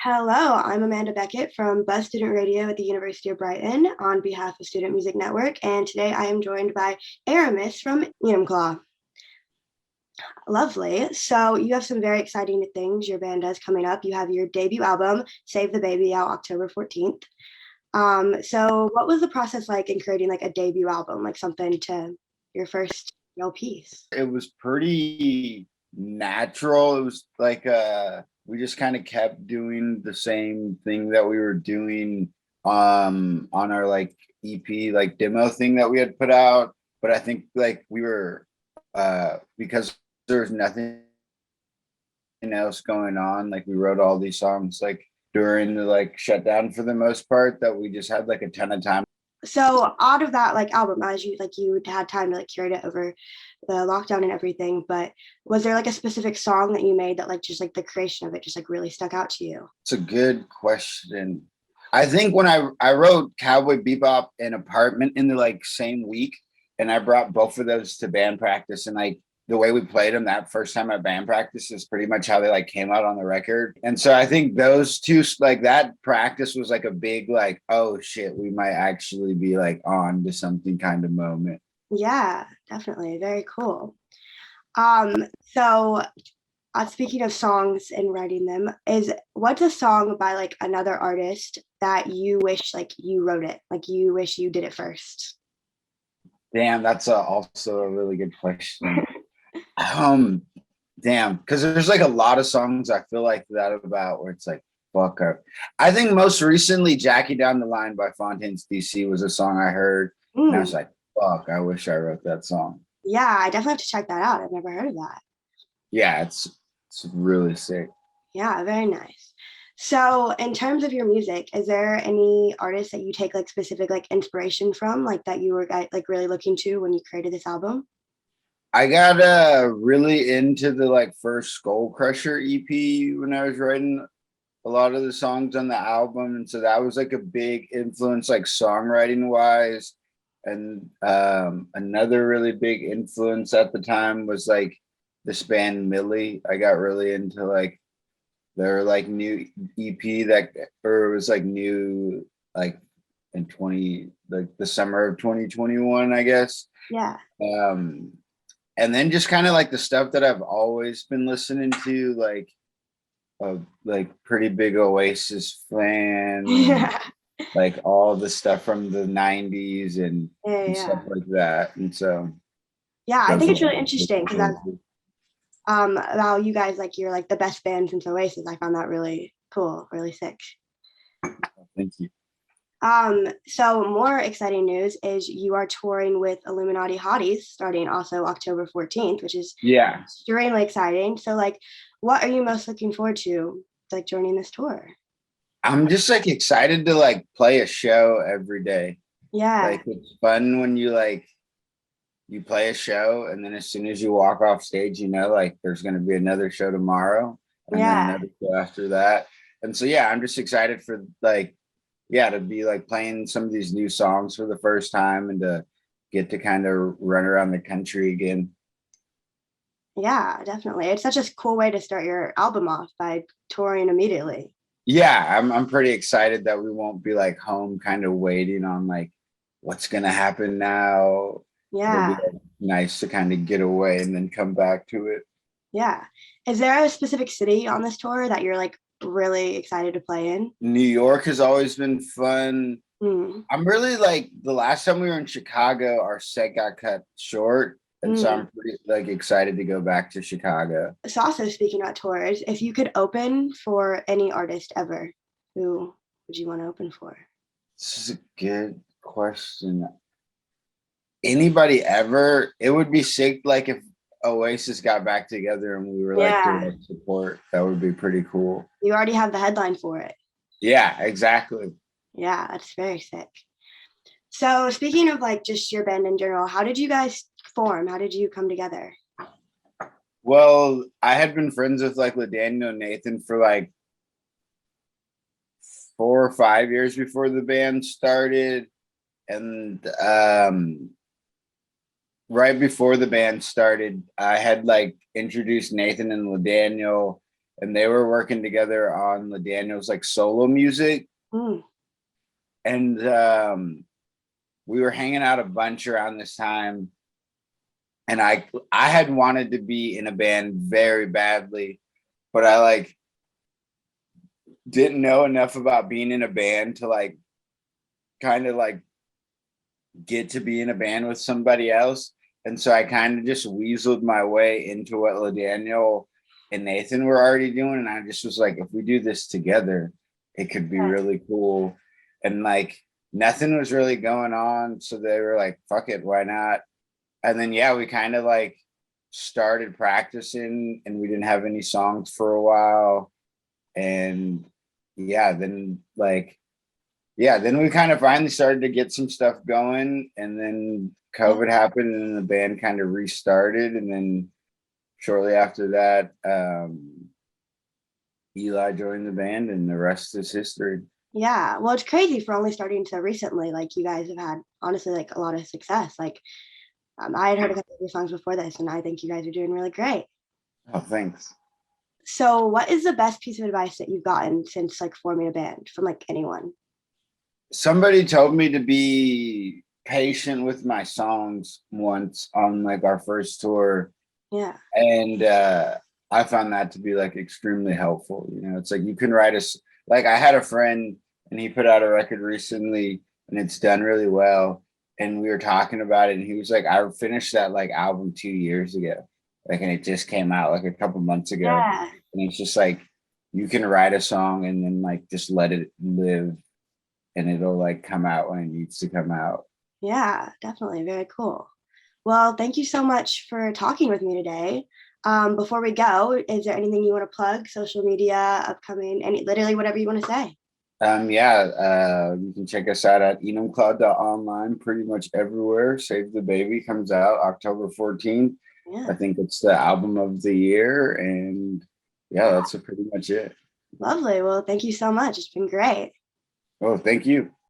Hello, I'm Amanda Bequette from Buzz Student Radio at the University of Brighton on behalf of Student Music Network, and today I am joined by Aramis from Enumclaw. Lovely. So you have some very exciting things your band does coming up. You have your debut album, Save the Baby, out October 14th. So what was the process like in creating like a debut album, like something to your first real piece? It was pretty natural. It was like we just kind of kept doing the same thing that we were doing on our like EP like demo thing that we had put out. But I think like we were because there was nothing else going on, like we wrote all these songs like during the like shutdown for the most part, that we just had like a ton of time. So out of that like album, as you had time to like curate it over the lockdown and everything, but was there like a specific song that you made that like just like the creation of it just like really stuck out to you? It's a good question. I think when I wrote Cowboy Bebop and Apartment in the like same week, and I brought both of those to band practice, and like the way we played them that first time at band practice is pretty much how they like came out on the record. And so I think those two, like that practice was like a big like, oh shit, we might actually be like on to something kind of moment. Yeah, definitely. Very cool. So speaking of songs and writing them, what's a song by like another artist that you wish like you wrote it, like you wish you did it first? Damn, that's also a really good question. Um, Damn, because there's like a lot of songs I feel like that about where it's like, fuck up. I think most recently, Jackie Down the Line by Fontaines DC was a song I heard, and I was like, fuck, I wish I wrote that song. Yeah, I definitely have to check that out. I've never heard of that. Yeah, it's really sick. Yeah, very nice. So, in terms of your music, is there any artists that you take like specific like inspiration from, like that you were like really looking to when you created this album? I got really into the like first Skull Crusher EP when I was writing a lot of the songs on the album, and so that was like a big influence, like songwriting wise. And another really big influence at the time was like this band Millie. I got really into like their like new EP that, or it was like new like in 20 like the summer of 2021, I guess. Yeah. Um, and then just kind of like the stuff that I've always been listening to, like a like pretty big Oasis fan, and Yeah. like all the stuff from the 90s Yeah, and stuff yeah. like that. And so Yeah, I those think are it's really interesting because that's about you guys like you're like the best band since Oasis. I found that really cool, really sick. thank you. So more exciting news is you are touring with Illuminati Hotties starting also October 14th, which is Yeah, extremely exciting. So like what are you most looking forward to like joining this tour? I'm just like excited to like play a show every day. Yeah. Like it's fun when you like you play a show, and then as soon as you walk off stage, you know, like there's going to be another show tomorrow, and then Yeah. another show after that. And so yeah, I'm just excited for like, yeah, to be like playing some of these new songs for the first time, and to get to kind of run around the country again. Yeah, definitely. It's such a cool way to start your album off by touring immediately. Yeah, I'm pretty excited that we won't be like home kind of waiting on like what's gonna happen now. It'll be Yeah. like, nice to kind of get away and then come back to it. Yeah. Is there a specific city on this tour that you're like really excited to play in? New York has always been fun. Mm. I'm really like the last time we were in Chicago, our set got cut short. And so Mm. I'm pretty like excited to go back to Chicago. So also speaking about tours, if you could open for any artist ever, who would you want to open for? This is a good question. Anybody ever? It would be sick like if Oasis got back together and we were like Yeah, direct support. That would be pretty cool. you already have the headline for it. Yeah, exactly. Yeah, that's very sick. So speaking of like just your band in general, how did you guys form? How did you come together? Well, I had been friends with like LaDaniel and Nathan for like 4 or 5 years before the band started. And right before the band started, I had like introduced Nathan and LaDaniel, and they were working together on Daniel's like solo music. Mm. And we were hanging out a bunch around this time. And I had wanted to be in a band very badly, but I like didn't know enough about being in a band to like kind of like get to be in a band with somebody else. And so I kind of just weaseled my way into what LaDaniel and Nathan were already doing. And I just was like, if we do this together, it could be Yeah. really cool. And like nothing was really going on. So they were like, fuck it, why not? And then yeah, we kind of like started practicing and we didn't have any songs for a while. And yeah, then we kind of finally started to get some stuff going, and then COVID happened and the band kind of restarted. And then shortly after that, Eli joined the band and the rest is history. Yeah. Well, it's crazy for only starting so recently. Like you guys have had honestly like a lot of success. Like I had heard a couple of your songs before this, and I think you guys are doing really great. Oh, thanks. So what is the best piece of advice that you've gotten since like forming a band from like anyone? Somebody told me to be patient with my songs once on like our first tour. Yeah. And I found that to be like extremely helpful. You know, it's like you can write like I had a friend and he put out a record recently and it's done really well. And we were talking about it and he was like, I finished that like album 2 years ago. Like, and it just came out like a couple months ago. Yeah. And it's just like you can write a song and then like just let it live and it'll like come out when it needs to come out. Yeah, definitely. Very cool. Well, thank you so much for talking with me today. Before we go, is there anything you want to plug, social media, upcoming, literally whatever you want to say? You can check us out at enumclaw.online pretty much everywhere. Save the Baby comes out October 14th. Yeah. I think it's the album of the year. And yeah, that's pretty much it. Lovely. Well, thank you so much. It's been great. Oh, thank you.